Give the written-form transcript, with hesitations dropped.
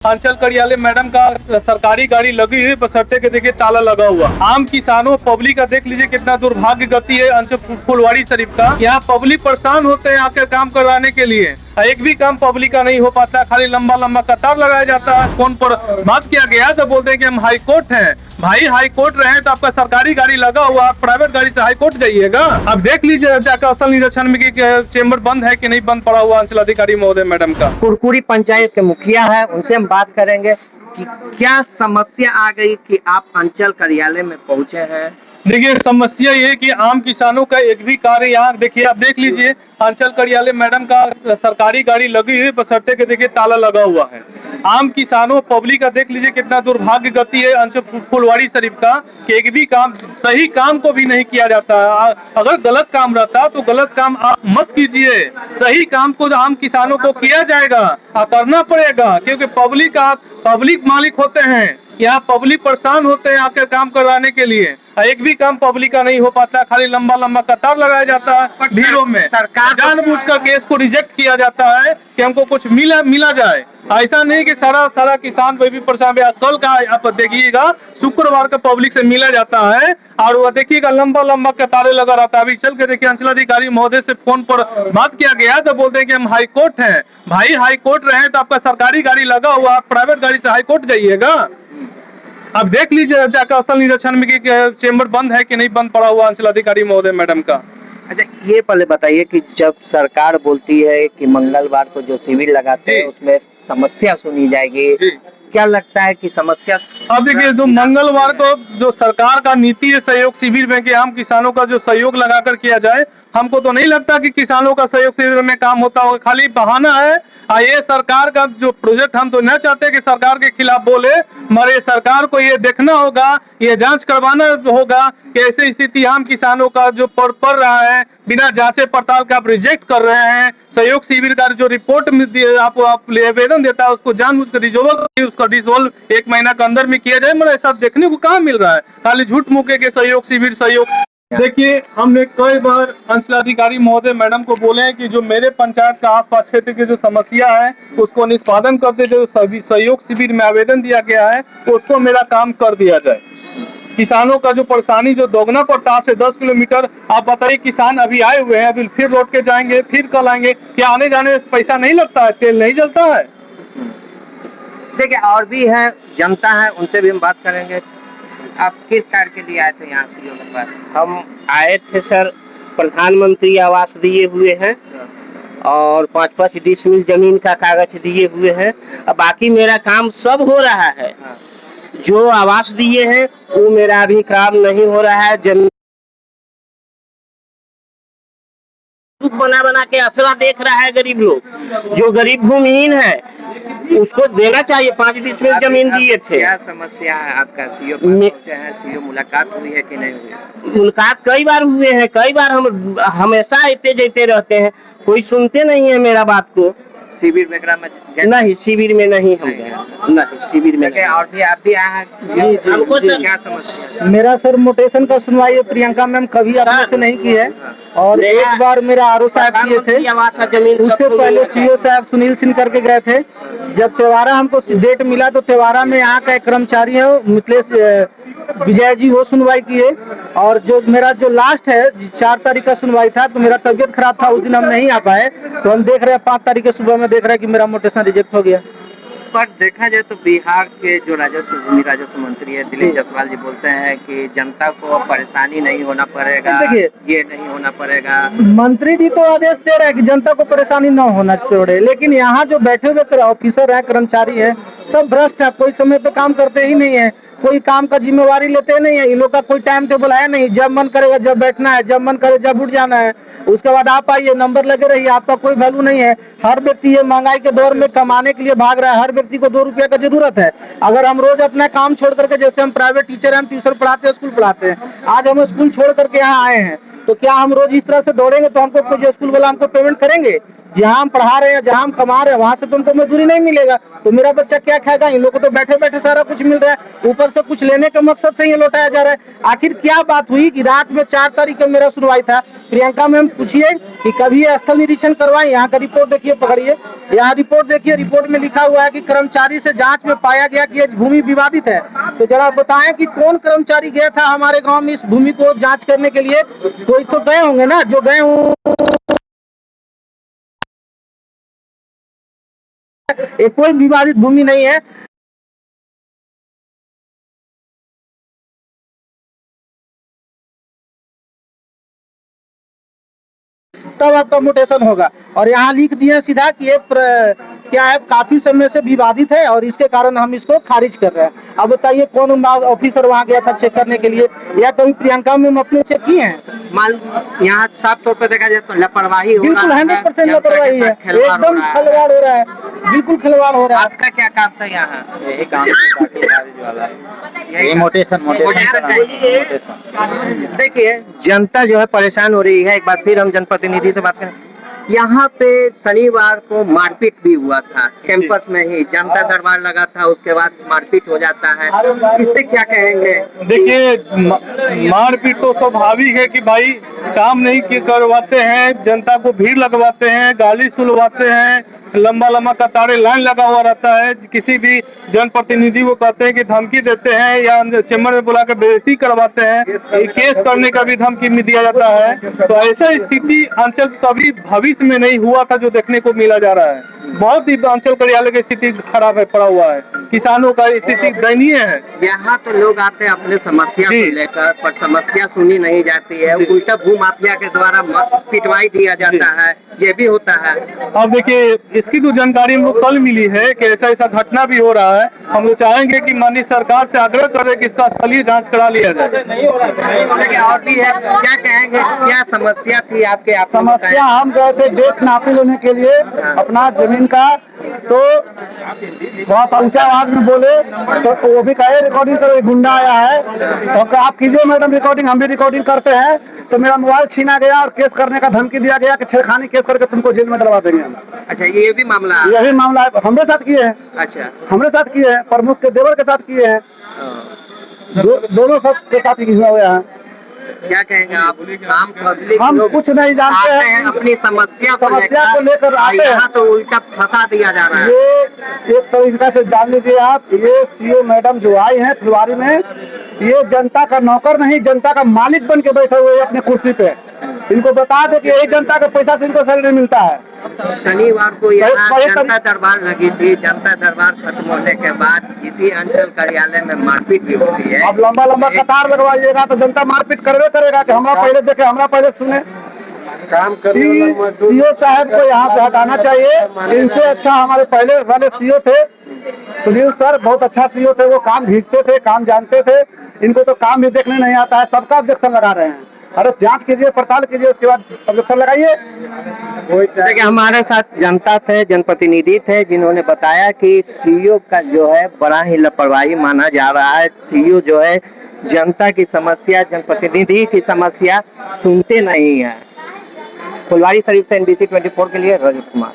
अंचल कार्यालय मैडम का सरकारी गाड़ी लगी हुई बशर्ते के देखिए ताला लगा हुआ। आम किसानों पब्लिक का देख लीजिए कितना दुर्भाग्य गति है। अंचल फुलवाड़ी शरीफ का यहाँ पब्लिक परेशान होते हैं आकर काम करवाने के लिए। एक भी काम पब्लिक का नहीं हो पाता, खाली लंबा लंबा कतार लगाया जाता है। फोन पर बात किया गया तो बोलते हैं कि हम हाई कोर्ट हैं। भाई हाई कोर्ट रहे तो आपका सरकारी गाड़ी लगा हुआ, आप प्राइवेट गाड़ी से हाई कोर्ट जाइएगा। अब देख लीजिए जाकर असल निरीक्षण में कि चेम्बर बंद है कि नहीं बंद पड़ा हुआ अंचल अधिकारी महोदय मैडम का। कुरकुरी पंचायत के मुखिया है, उनसे हम बात करेंगे कि क्या समस्या आ गई कि आप अंचल कार्यालय में पहुंचे हैं। देखिए समस्या ये है कि आम किसानों का एक भी कार्य यहाँ देखिए आप देख लीजिए अंचल कार्यालय मैडम का सरकारी गाड़ी लगी हुई बशर्ते के देखिए ताला लगा हुआ है। आम किसानों पब्लिक का देख लीजिए कितना दुर्भाग्य गति है अंचल फुलवाड़ी शरीफ का कि एक भी काम सही काम को भी नहीं किया जाता है। अगर गलत काम रहता तो गलत काम आप मत कीजिए, सही काम को आम किसानों को किया जाएगा करना पड़ेगा, क्योंकि पब्लिक मालिक होते हैं। यहाँ पब्लिक परेशान होते हैं आकर काम करवाने के लिए। एक भी काम पब्लिक का नहीं हो पाता, खाली लंबा लंबा कतार लगाया जाता है भीड़ों में। सरकार जानबूझकर केस को रिजेक्ट किया जाता है कि हमको कुछ मिला जाए। ऐसा नहीं कि सारा किसान भी परेशान। कल का आप देखिएगा शुक्रवार का पब्लिक से मिला जाता है और वो देखिएगा लंबा लंबा कतारें लगा रहता है। अभी चल के देखिए अंचल अधिकारी महोदय से फोन पर बात किया गया तो बोलते हैं कि हम हाई कोर्ट हैं। भाई हाई कोर्ट रहे तो आपका सरकारी गाड़ी लगा हुआ, आप प्राइवेट गाड़ी से हाई कोर्ट जाइएगा। अब देख लीजिए जाकर असल निरीक्षण में कि चेम्बर बंद है कि नहीं बंद पड़ा हुआ अंचल अधिकारी महोदय मैडम का। अच्छा, ये पहले बताइए कि जब सरकार बोलती है कि मंगलवार को जो शिविर लगाते हैं उसमें समस्या सुनी जाएगी, क्या लगता है कि समस्या? अब देखिए जो मंगलवार को जो सरकार का नीति है सहयोग शिविर में कि आम किसानों का जो सहयोग लगाकर किया जाए, हमको तो नहीं लगता कि किसानों का सहयोग शिविर में काम होता होगा, खाली बहाना है। ये सरकार का जो प्रोजेक्ट, हम तो न चाहते कि सरकार के खिलाफ बोले, मगर सरकार को ये देखना होगा, ये जांच करवाना होगा कि ऐसी स्थिति आम किसानों का जो पड़ रहा है बिना जांचे पड़ताल का आप रिजेक्ट कर रहे हैं। सहयोग शिविर का जो रिपोर्ट आप आवेदन देता है उसको जानबूझकर उसका डिसॉल्व 1 महीना के अंदर में किया जाए, मगर ऐसा देखने को कहाँ मिल रहा है। खाली झूठ मूके के सहयोग शिविर सहयोग। देखिए हमने कई बार अंचलाधिकारी महोदय मैडम को बोले हैं कि जो मेरे पंचायत का आसपास क्षेत्र की जो समस्या है उसको निष्पादन करते जो सहयोग शिविर में आवेदन दिया गया है तो उसको मेरा काम कर दिया जाए। किसानों का जो परेशानी जो दोगुना पड़ता है 10 किलोमीटर, आप बताइए किसान अभी आए हुए हैं, अभी फिर लौट के जाएंगे, फिर कल आएंगे, क्या आने जाने में पैसा नहीं लगता है, तेल नहीं जलता है? देखिए और भी है, जनता है, उनसे भी हम बात करेंगे। आप किस कार्य के लिए आए थे यहाँ सीओ के पास? हम आए थे सर, प्रधानमंत्री आवास दिए हुए हैं और 5-5 डिसमिल जमीन का कागज दिए हुए हैं। अब बाकी मेरा काम सब हो रहा है। जो आवास दिए हैं वो मेरा अभी काम नहीं हो रहा है। जमीन बना के आसरा देख रहा है गरीब लोग, जो गरीब भूमिहीन है उसको देना चाहिए। 5 डिसमिल जमीन दिए थे। क्या समस्या है आपका? सीओ पहुंचे हैं, सीओ मुलाकात हुई है कि नहीं हुई? मुलाकात कई बार हुए हैं, कई बार हम हमेशा आते जाते रहते हैं, कोई सुनते नहीं है मेरा बात को। शिविर वगैरह में नहीं, शिविर में नहीं हम गए, नहीं शिविर में नहीं। और भी आप भी आए हैं, हमको क्या समस्या? मेरा सर मोटेशन का सुनवाई प्रियंका मैम कभी अपने से नहीं की है और एक बार मेरा आरओ साहब किए थे, उससे पहले सीओ साहब सुनील सिंह करके गए थे। जब त्योहारा हमको डेट मिला तो त्योहारा में यहाँ का एक कर्मचारी है मिथिलेश विजय जी, वो सुनवाई किए। और जो मेरा जो लास्ट है 4 तारीख का सुनवाई था, तो मेरा तबियत खराब था, उस दिन हम नहीं आ पाए, तो हम देख रहे हैं 5 तारीख के सुबह में देख रहे हैं कि मेरा मोटेशन रिजेक्ट हो गया। पर देखा जाए तो बिहार के जो भूमि राजस्व मंत्री है दिलीप जायसवाल जी बोलते हैं कि जनता को परेशानी नहीं होना पड़ेगा, देखिए ये नहीं होना पड़ेगा। मंत्री जी तो आदेश दे रहे हैं कि जनता को परेशानी न होना पड़े, लेकिन यहाँ जो बैठे हुए ऑफिसर है, कर्मचारी है, सब भ्रष्ट है, कोई समय पे काम करते ही नहीं है, कोई काम का जिम्मेवारी लेते नहीं है। इन लोग का कोई टाइम टेबल है नहीं, जब मन करेगा जब बैठना है, जब मन करे जब उठ जाना है, उसके बाद आप आइए नंबर लगे रहिए, आपका कोई वैल्यू नहीं है। हर व्यक्ति ये महंगाई के दौर में कमाने के लिए भाग रहा है, हर व्यक्ति को 2 रुपये का जरूरत है। अगर हम रोज अपना काम छोड़ करके, जैसे हम प्राइवेट टीचर हैं, हम ट्यूशन पढ़ाते हैं, स्कूल पढ़ाते हैं, आज हम स्कूल छोड़ करके यहाँ आए हैं, तो क्या हम रोज इस तरह से दौड़ेंगे तो हमको कोई स्कूल वाला हमको पेमेंट करेंगे? जहाँ हम पढ़ा रहे हैं, जहाँ हम कमा रहे हैं, वहाँ से तो उनको मजदूरी नहीं मिलेगा, तो मेरा बच्चा क्या खाएगा? इन लोगों को तो बैठे बैठे सारा कुछ मिल रहा है, ऊपर से कुछ लेने के मकसद से ये लौटाया जा रहा है। आखिर क्या बात हुई कि रात में 4 तारीख को मेरा सुनवाई था, प्रियंका मैम पूछिए कि कभी ये स्थल निरीक्षण करवाएं, यहाँ का रिपोर्ट देखिए, पकड़िए, यहाँ रिपोर्ट देखिए, रिपोर्ट में लिखा हुआ है कि कर्मचारी से जांच में पाया गया कि ये भूमि विवादित है। तो जरा बताएं कि कौन कर्मचारी गया था हमारे गांव में इस भूमि को जांच करने के लिए? कोई तो गए होंगे ना, जो गए हों, ये कोई विवादित भूमि नहीं है। तब आपका म्यूटेशन होगा। और यहाँ लिख दिए सीधा कि ये क्या है, काफी समय से विवादित है और इसके कारण हम इसको खारिज कर रहे हैं। अब बताइए कौन ऑफिसर वहाँ गया था चेक करने के लिए, या कभी प्रियंका मैम अपने चेक किए हैं? मान यहाँ साफ तौर पर देखा जाए तो लापरवाही हो बिल्कुल रहा है, 100% लापरवाही है, एकदम खिलवाड़ हो रहा है, बिल्कुल खिलवाड़ हो रहा है। आपका क्या काम था यहाँ? यही काम वाला है, यही मोटेशन। देखिए, जनता जो है परेशान हो रही है। एक बार फिर हम जनप्रतिनिधि से बात करें। यहाँ पे शनिवार को मारपीट भी हुआ था, कैंपस में ही जनता दरबार लगा था, उसके बाद मारपीट हो जाता है, इस पे क्या कहेंगे? देखिए, मारपीट तो स्वाभाविक है कि भाई काम नहीं करवाते हैं, जनता को भीड़ लगवाते हैं, गाली सुलवाते हैं, लंबा लंबा कतारे लाइन लगा हुआ रहता है। किसी भी जनप्रतिनिधि को कहते हैं कि धमकी देते हैं या चैम्बर में बुला कर बेइज्जती करवाते हैं, केस करने का भी धमकी में दिया जाता है। तो ऐसा स्थिति अंचल कभी भविष्य में नहीं हुआ था जो देखने को मिला जा रहा है। बहुत ही अंचल कार्यालय की स्थिति खराब है, पड़ा हुआ है, किसानों का स्थिति दयनीय है। यहाँ तो लोग आते हैं अपने समस्या को लेकर, पर समस्या सुनी नहीं जाती है, उल्टा भूमाफिया के द्वारा पिटवाई दिया जाता है, ये भी होता है। अब देखिए, इसकी तो जानकारी हम लोग कल मिली है कि ऐसा ऐसा घटना भी हो रहा है। हम लोग चाहेंगे कि माननीय सरकार से आग्रह करें कि इसका स्थलीय जांच करा लिया जाए। लेकिन और भी है, क्या कहेंगे, क्या समस्या थी आपके? समस्या, हम गए थे डेट नापी लेने के लिए अपना जमीन का, तो थोड़ा सा ऊंचा आवाज में बोले तो वो भी कहे रिकॉर्डिंग करो, गुंडा आया है। तो आप कीजिए मैडम रिकॉर्डिंग, हम भी रिकॉर्डिंग करते हैं। तो मेरा मोबाइल छीना गया और केस करने का धमकी दिया गया कि छेड़खानी केस करके तुमको जेल में डलवा देंगे हम। अच्छा, ये भी मामला? यही मामला है, हमरे साथ किए हैं। अच्छा, हमरे साथ किए हैं, प्रमुख के देवर के साथ किए हैं, दोनों सब के साथ हुआ है। क्या कहेंगे आप? आम पब्लिक हम कुछ नहीं जानते हैं, अपनी समस्या को लेकर आते हैं, यहाँ तो उल्टा फंसा दिया जा रहा है। ये एक तरीके से जान लीजिए आप, ये सीओ मैडम जो आई हैं फुलवारी में, ये जनता का नौकर नहीं, जनता का मालिक बन के बैठे हुए अपने कुर्सी पे। इनको बता दो कि यही जनता के पैसा से इनको सैलरी मिलता है। शनिवार को यहाँ जनता दरबार लगी थी, जनता दरबार खत्म होने के बाद इसी अंचल कार्यालय में मारपीट भी होती है। अब लंबा लंबा कतार लगवाइएगा तो जनता मारपीट करवे करेगा कि हमरा पहले देखे, हमरा पहले सुने। काम करने सीओ साहब को यहाँ से हटाना चाहिए। इनसे अच्छा हमारे पहले वाले सीओ थे सुनील सर, बहुत अच्छा सीओ थे, वो काम घींचते थे, काम जानते थे। इनको तो काम भी देखने नहीं आता है, सबका ऑब्जेक्शन लगा रहे हैं। अरे जांच कीजिए, पड़ताल कीजिए, उसके बाद ऑब्जेक्शन लगाइए। देखिए, हमारे साथ जनता थे, जनप्रतिनिधि थे, जिन्होंने बताया कि सीईओ का जो है बड़ा ही लापरवाही माना जा रहा है। सीईओ जो है जनता की समस्या, जनप्रतिनिधि की समस्या सुनते नहीं है। फुलवारी शरीफ से NBC 24 के लिए रजत कुमार।